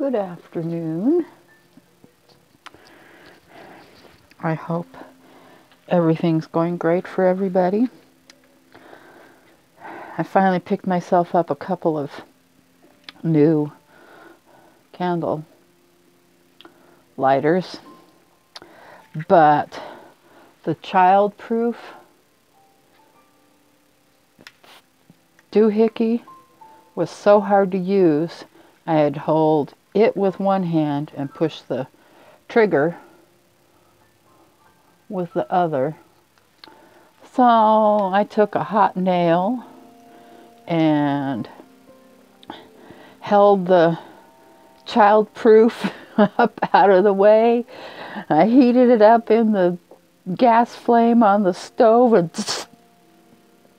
Good afternoon. I hope everything's going great for everybody. I finally picked myself up a couple of new candle lighters, but the childproof doohickey was so hard to use. I had to hold it with one hand and push the trigger with the other. So I took a hot nail and held the childproof up out of the way. I heated it up in the gas flame on the stove and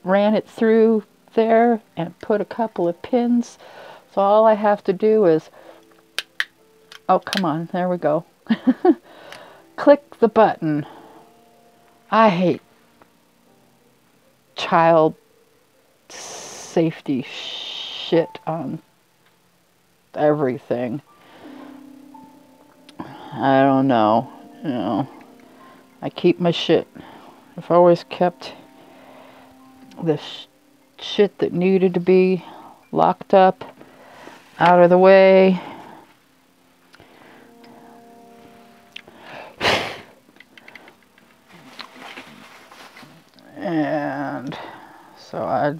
ran it through there and put a couple of pins. So all I have to do is, oh come on, there we go. Click the button. I hate child safety shit on everything. I don't know, you know, I keep my shit. I've always kept the shit that needed to be locked up out of the way. And so I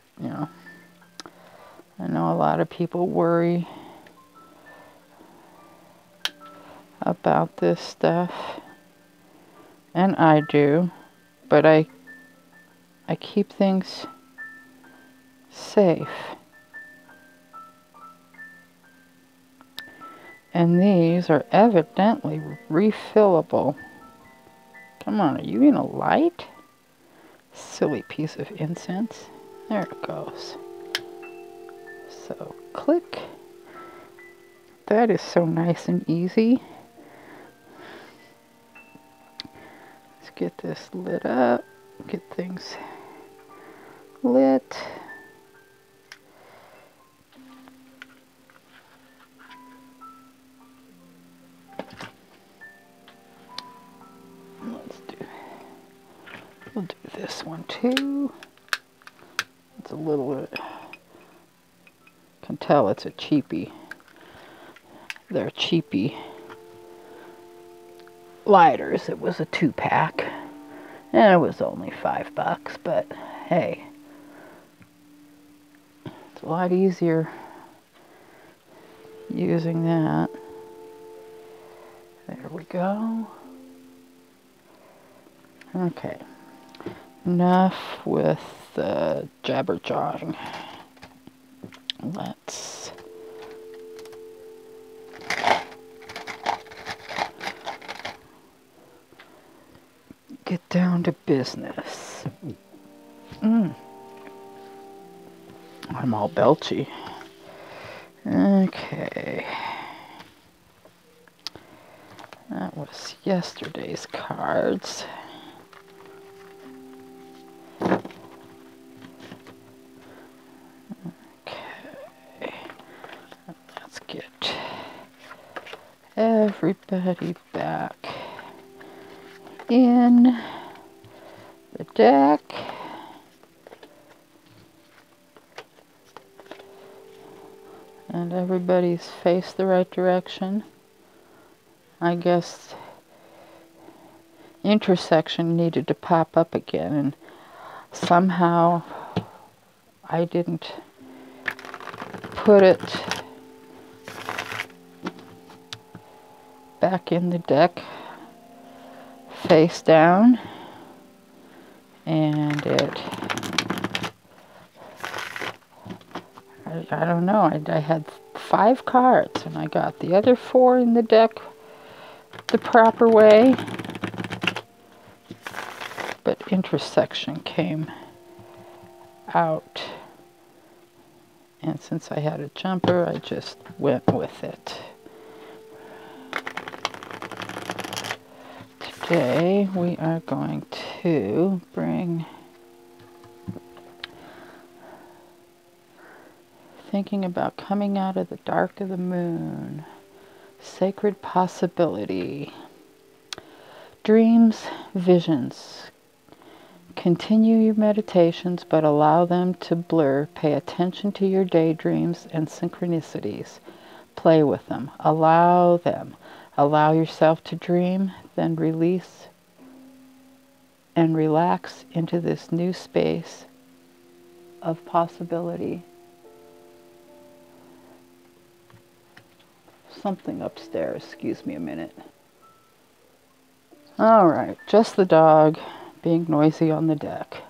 know a lot of people worry about this stuff, and I do, but I keep things safe. And these are evidently refillable. Come on, are you in a light? Silly piece of incense. There it goes. So click. That is so nice and easy. Let's get this lit up. Get things lit. We'll do this one too. It's a little bit, can tell it's a cheapie. They're cheapie lighters. It was a 2-pack and it was only $5, but hey, it's a lot easier using that. There we go. Okay. Enough with the jabber-jawing. Let's get down to business. I'm all belchy. Okay. That was yesterday's cards. Everybody back in the deck. And everybody's faced the right direction. I guess intersection needed to pop up again, and somehow I didn't put it back in the deck face down, and I don't know, I had 5 cards and I got the other 4 in the deck the proper way, but intersection came out, and since I had a jumper I just went with it. Today we are going to bring thinking about coming out of the dark of the moon. Sacred possibility. Dreams, visions. Continue your meditations, but allow them to blur. Pay attention to your daydreams and synchronicities. Play with them. Allow them. Allow yourself to dream, then release and relax into this new space of possibility. Something upstairs. Excuse me a minute. All right, just the dog being noisy on the deck.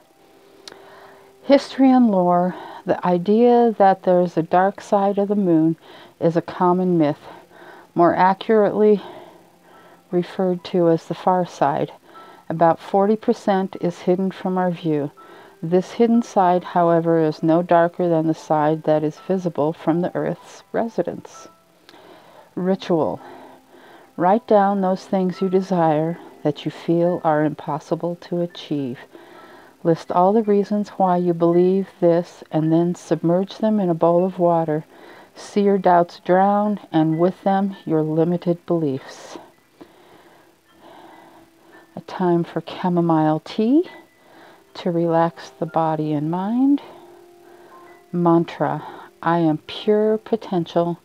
History and lore. The idea that there is a dark side of the moon is a common myth, more accurately referred to as the far side. About 40% is hidden from our view. This hidden side, however, is no darker than the side that is visible from the Earth's residence. Ritual. Write down those things you desire that you feel are impossible to achieve. List all the reasons why you believe this and then submerge them in a bowl of water. See your doubts drown, and with them your limited beliefs. A time for chamomile tea to relax the body and mind. Mantra. I am pure potential.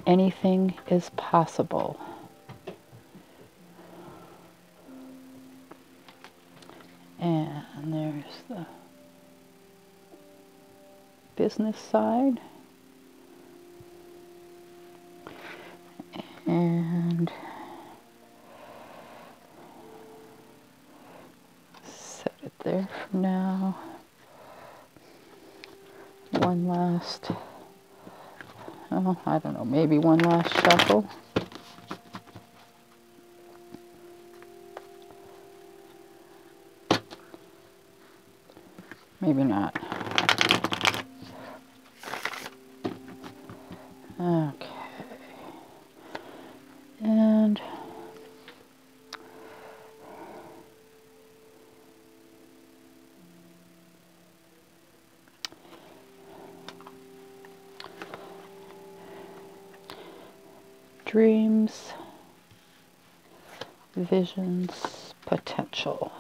Anything is possible. And there's the business side. And set it there for now. One last, oh, I don't know, maybe one last shuffle. Maybe not. Okay. And dreams, visions, potential.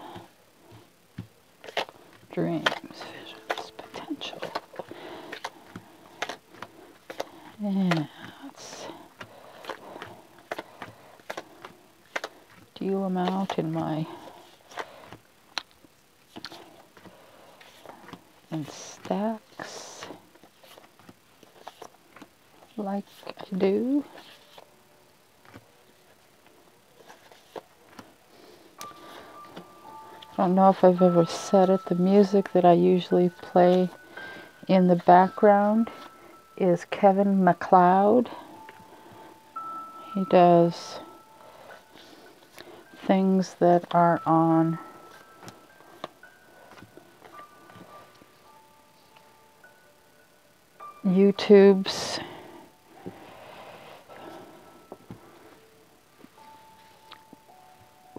Dreams, visions, potential. And let's deal them out in stacks, like I do. I don't know if I've ever said it. The music that I usually play in the background is Kevin MacLeod. He does things that are on YouTube's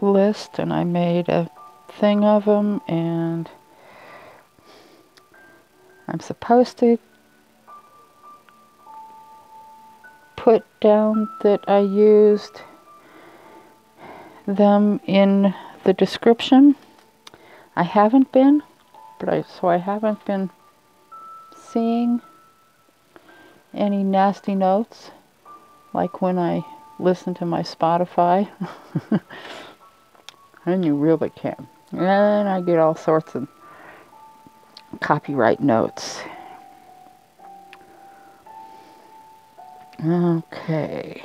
list, and I made a thing of them, and I'm supposed to put down that I used them in the description. I haven't been, so I haven't been seeing any nasty notes like when I listen to my Spotify. And you really can. And I get all sorts of copyright notes. Okay.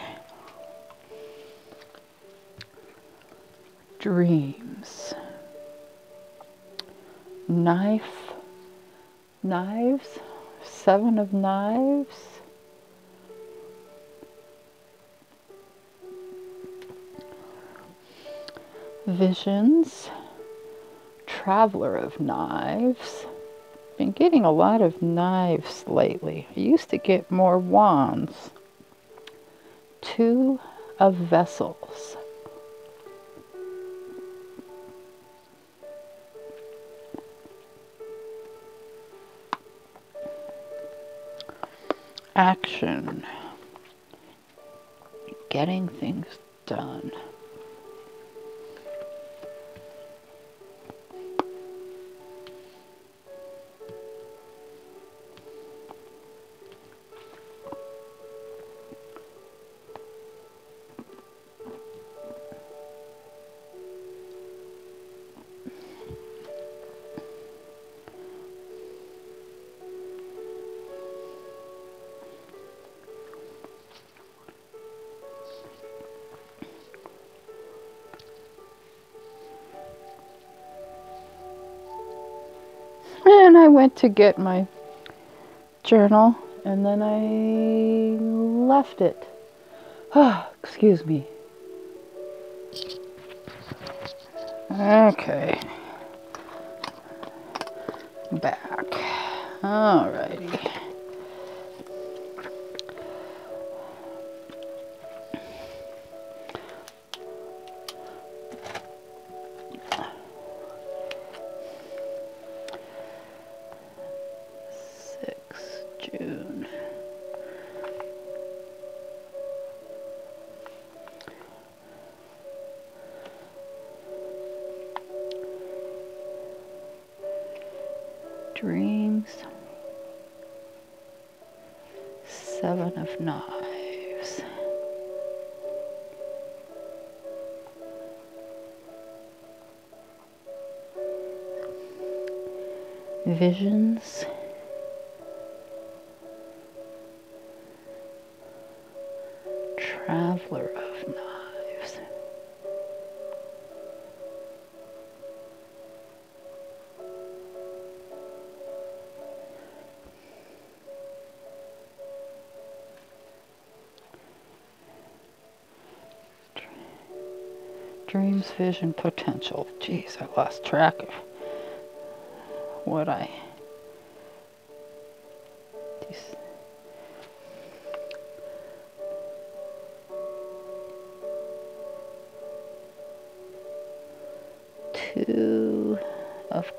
Dreams. Knives. 7 of knives. Visions. Traveler of knives. Been getting a lot of knives lately. I used to get more wands. 2 of vessels. Action. getting things done. And I went to get my journal, and then I left it. Ah, excuse me. Okay. Back. Alrighty. June. Dreams. 7 of Knives. Visions. Traveler of Knives. Dreams, vision, potential. Jeez, I lost track of what I... Two of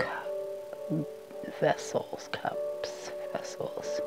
vessels, cups, vessels.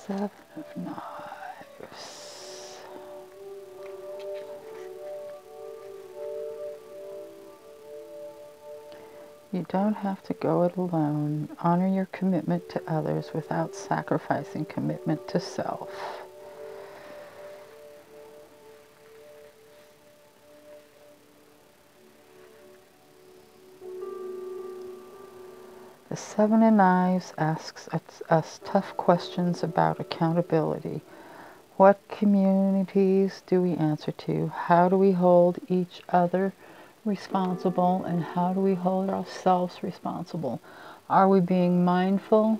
Seven of Knives. You don't have to go it alone. Honor your commitment to others without sacrificing commitment to self. The Seven of Knives asks us tough questions about accountability. What communities do we answer to? How do we hold each other responsible? And how do we hold ourselves responsible? Are we being mindful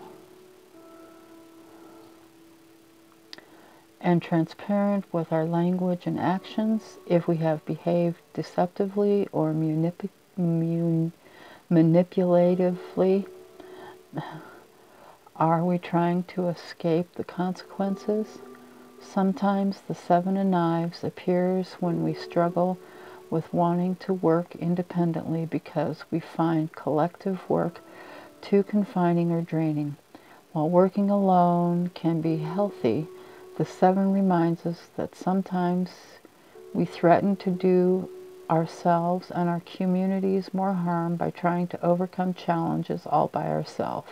and transparent with our language and actions? If we have behaved deceptively or manipulatively, are we trying to escape the consequences? Sometimes the Seven of Knives appears when we struggle with wanting to work independently because we find collective work too confining or draining. While working alone can be healthy, the Seven reminds us that sometimes we threaten to do ourselves and our communities more harm by trying to overcome challenges all by ourselves.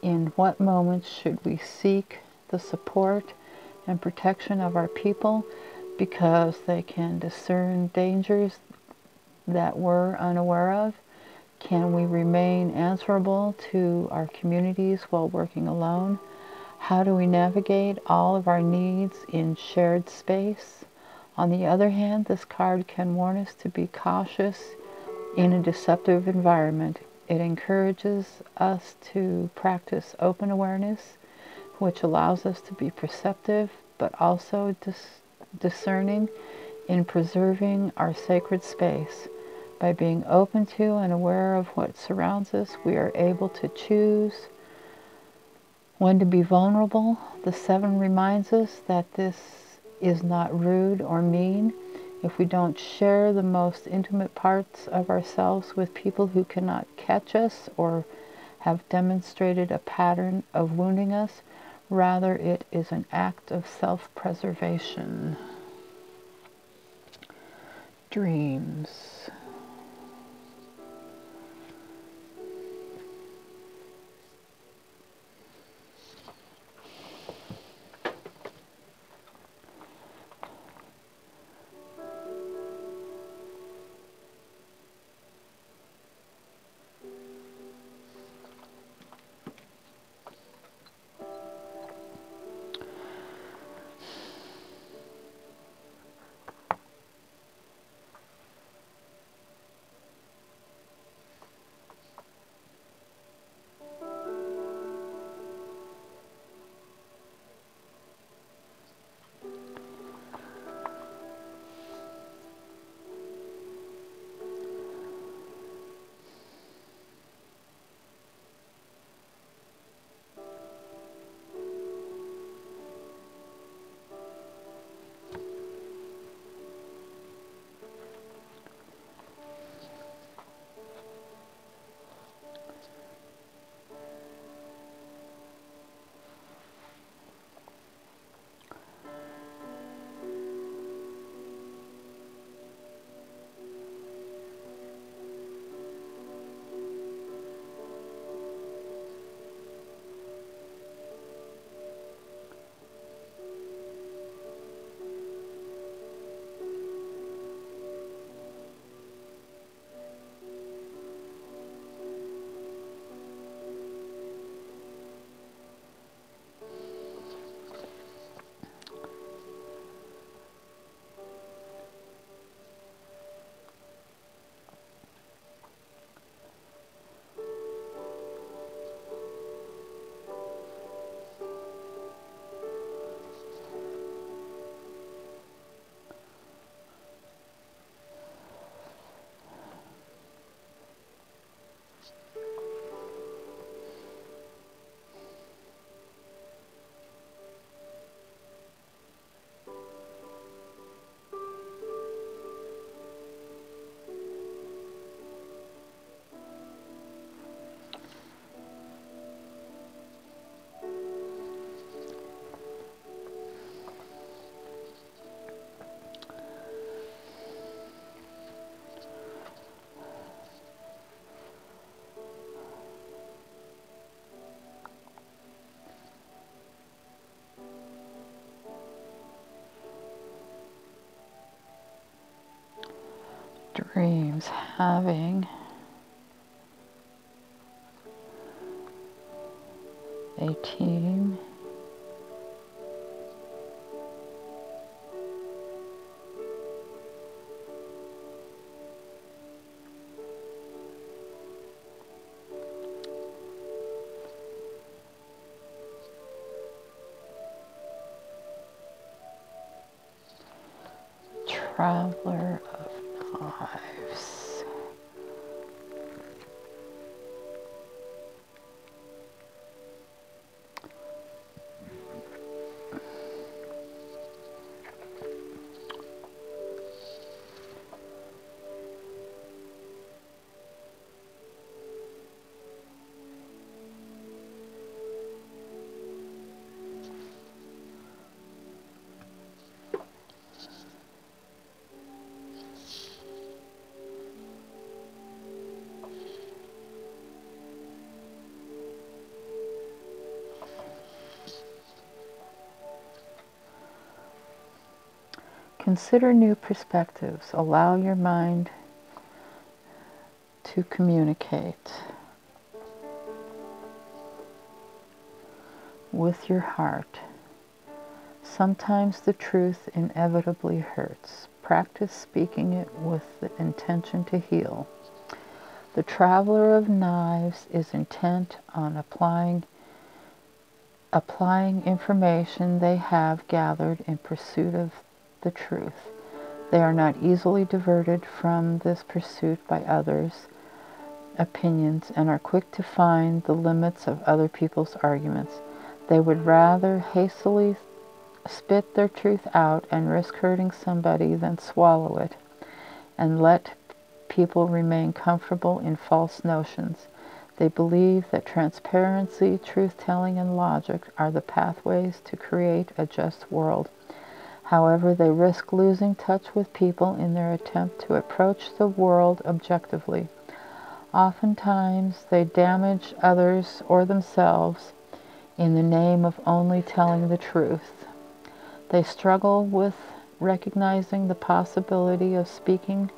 In what moments should we seek the support and protection of our people because they can discern dangers that we're unaware of? Can we remain answerable to our communities while working alone? How do we navigate all of our needs in shared space? On the other hand, this card can warn us to be cautious In a deceptive environment, it encourages us to practice open awareness, which allows us to be perceptive but also discerning in preserving our sacred space. By being open to and aware of what surrounds us, we are able to choose when to be vulnerable. The 7 reminds us that this is not rude or mean. If we don't share the most intimate parts of ourselves with people who cannot catch us or have demonstrated a pattern of wounding us, rather it is an act of self-preservation. Dreams. Dreams having a team, Traveler of Knives. Consider new perspectives. Allow your mind to communicate with your heart. Sometimes the truth inevitably hurts. Practice speaking it with the intention to heal. The traveler of knives is intent on applying information they have gathered in pursuit of the truth. They are not easily diverted from this pursuit by others' opinions and are quick to find the limits of other people's arguments. They would rather hastily spit their truth out and risk hurting somebody than swallow it and let people remain comfortable in false notions. They believe that transparency, truth-telling, and logic are the pathways to create a just world. However, they risk losing touch with people in their attempt to approach the world objectively. Oftentimes, they damage others or themselves in the name of only telling the truth. They struggle with recognizing the possibility of speaking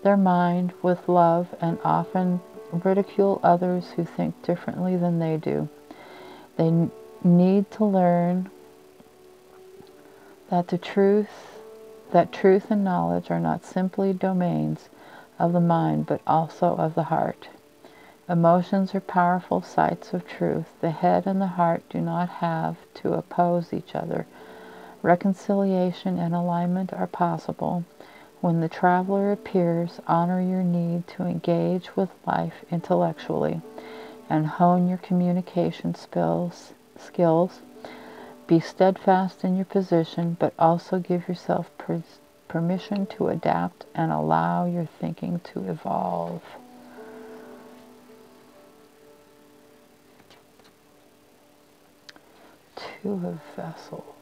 their mind with love and often ridicule others who think differently than they do. They need to learn that truth and knowledge are not simply domains of the mind, but also of the heart. Emotions are powerful sites of truth. The head and the heart do not have to oppose each other. Reconciliation and alignment are possible. When the traveler appears, honor your need to engage with life intellectually and hone your communication skills. Be steadfast in your position, but also give yourself permission to adapt and allow your thinking to evolve. Two of Vessels.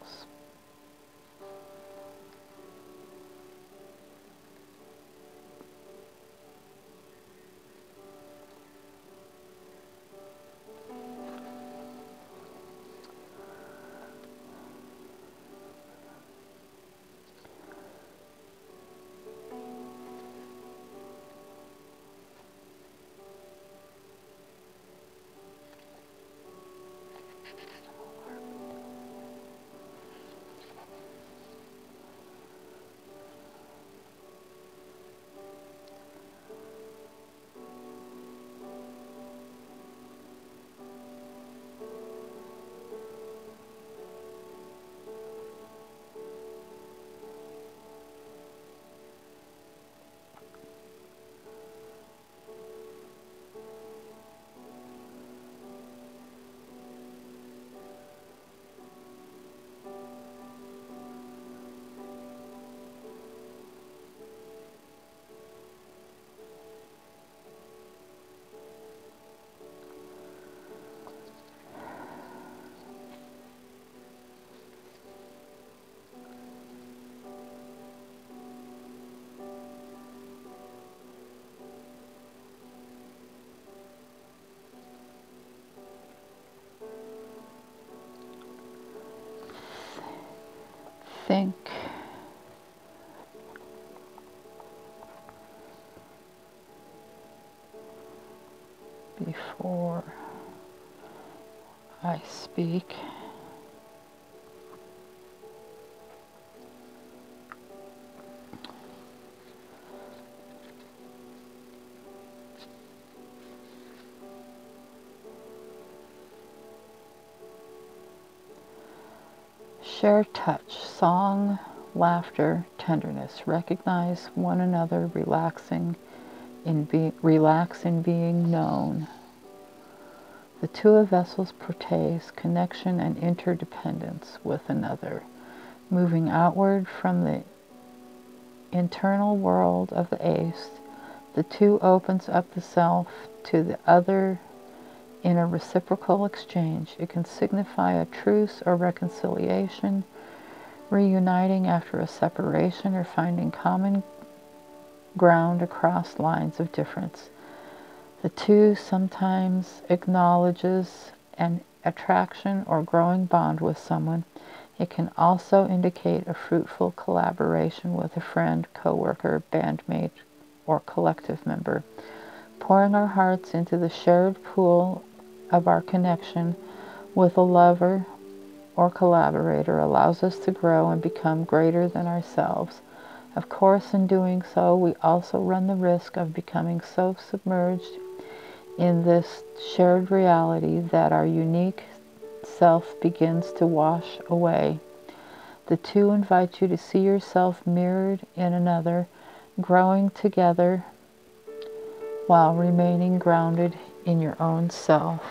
Think before I speak. Share touch, song, laughter, tenderness. Recognize one another, relax in being known. The Two of Vessels portrays connection and interdependence with another. Moving outward from the internal world of the Ace, the two opens up the self to the other in a reciprocal exchange. It can signify a truce or reconciliation, reuniting after a separation, or finding common ground across lines of difference. The two sometimes acknowledges an attraction or growing bond with someone. It can also indicate a fruitful collaboration with a friend, coworker, bandmate, or collective member. Pouring our hearts into the shared pool of our connection with a lover or collaborator allows us to grow and become greater than ourselves. Of course, in doing so, we also run the risk of becoming so submerged in this shared reality that our unique self begins to wash away. The two invite you to see yourself mirrored in another, growing together while remaining grounded in your own self.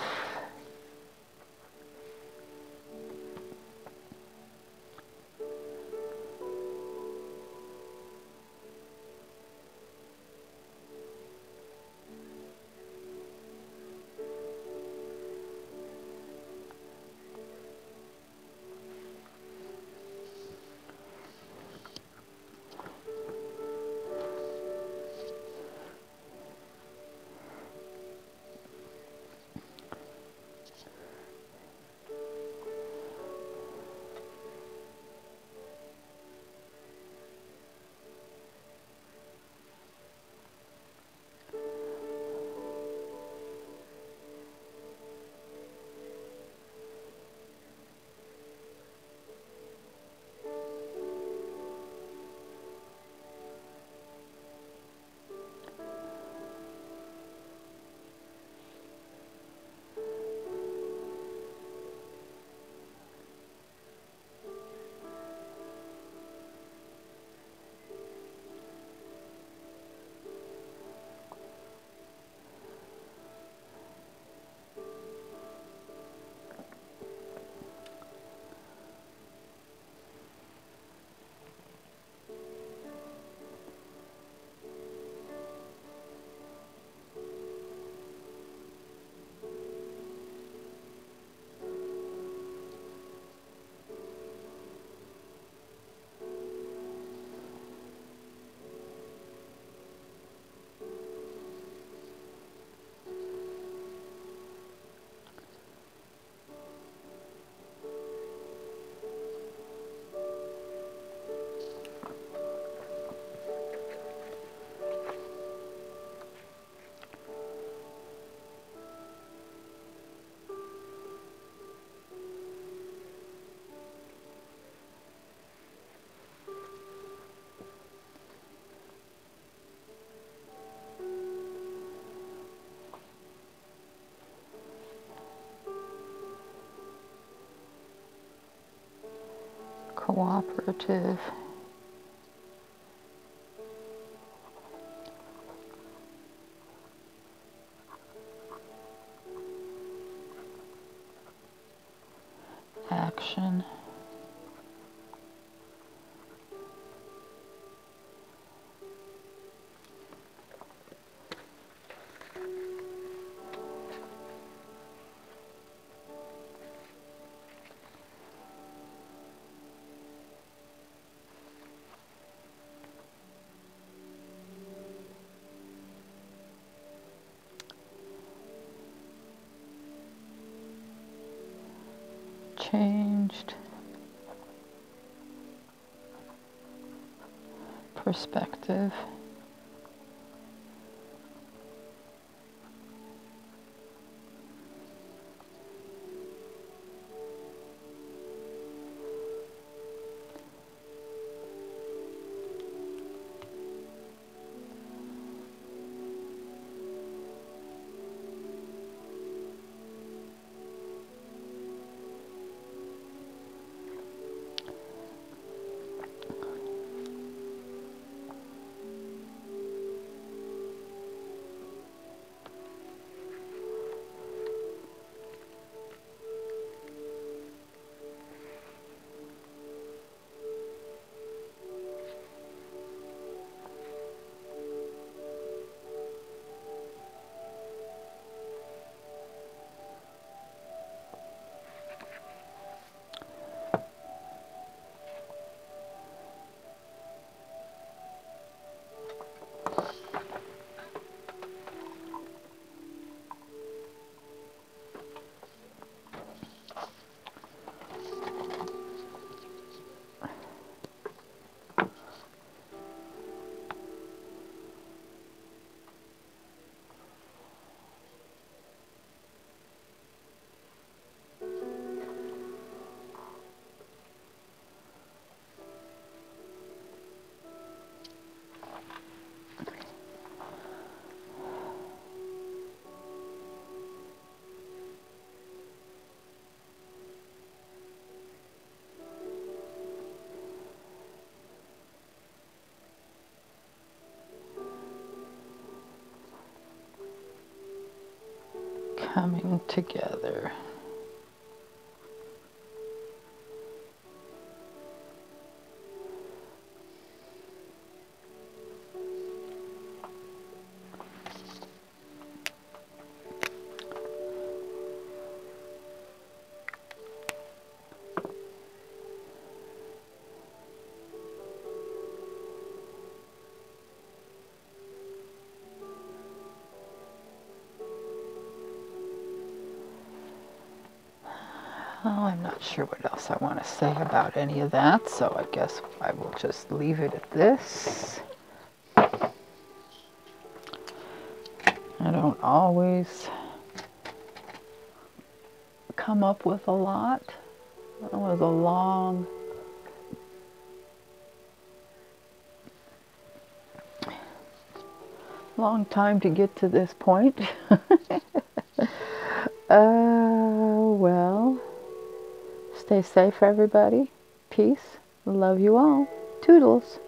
Cooperative. Action. Changed perspective. coming together. Well, I'm not sure what else I want to say about any of that, so I guess I will just leave it at this. I don't always come up with a lot. It was a long time to get to this point. Well, stay safe, everybody. Peace. Love you all. Toodles.